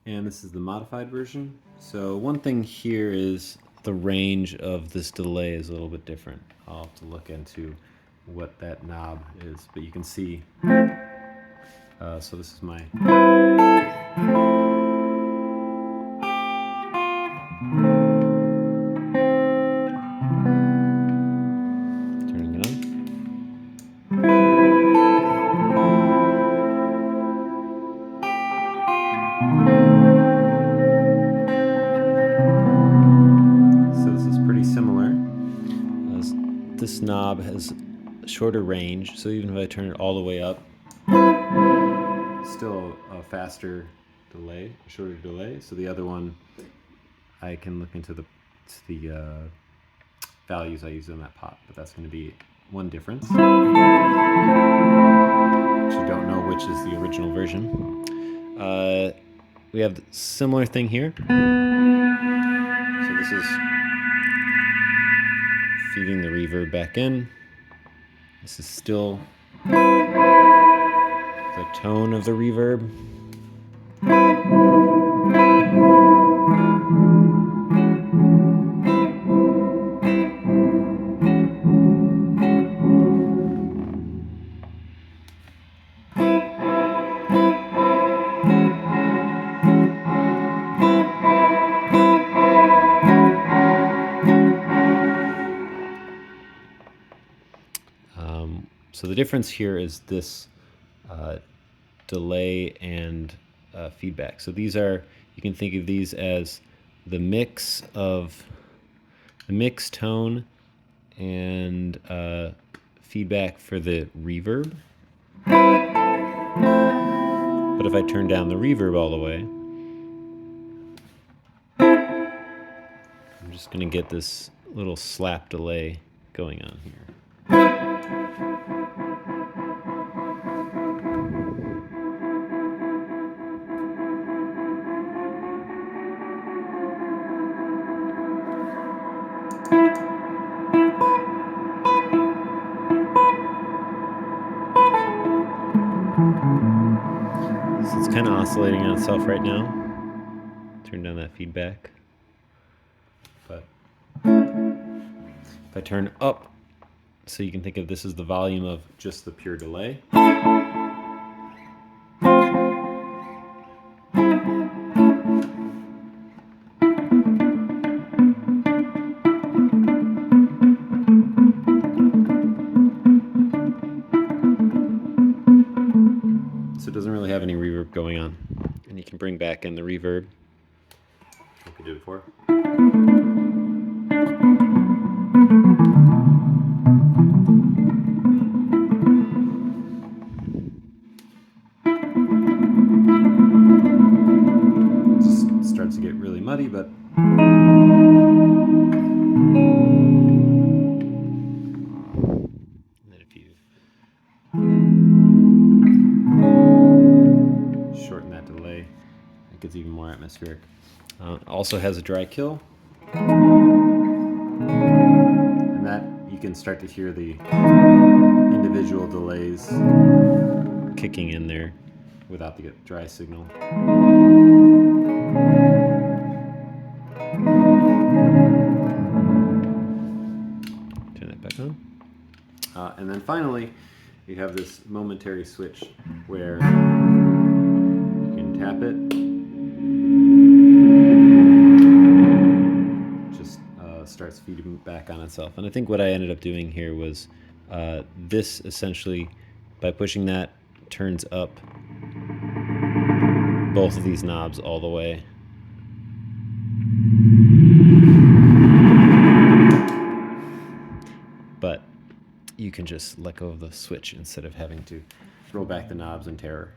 and this is the modified version. So one thing here is the range of this delay is a little bit different. I'll have to look into what that knob is, but you can see, so this is my turning it on. So this is pretty similar. This knob has a shorter range, so even if I turn it all the way up, still a faster delay, a shorter delay. So the other one, I can look into the values I use on that pot, but that's going to be one difference. Actually, don't know which is the original version. We have the similar thing here. So this is feeding the reverb back in. This is still the tone of the reverb. So the difference here is this delay and feedback. So these are, you can think of these as the mix tone and feedback for the reverb. But if I turn down the reverb all the way, I'm just going to get this little slap delay going on here. So it's kind of oscillating on itself right now. Turn down that feedback. But if I turn up, so you can think of this as the volume of just the pure delay. So it doesn't really have any reverb going on. And you can bring back in the reverb like we did before. It just starts to get really muddy, but shorten that delay, it gets even more atmospheric. Also has a dry kill, and that you can start to hear the individual delays kicking in there without the dry signal. Turn that back on. And then finally, you have this momentary switch where you can tap it, just starts feeding back on itself. And I think what I ended up doing here was this essentially, by pushing that, turns up both of these knobs all the way. But you can just let go of the switch instead of having to throw back the knobs in terror.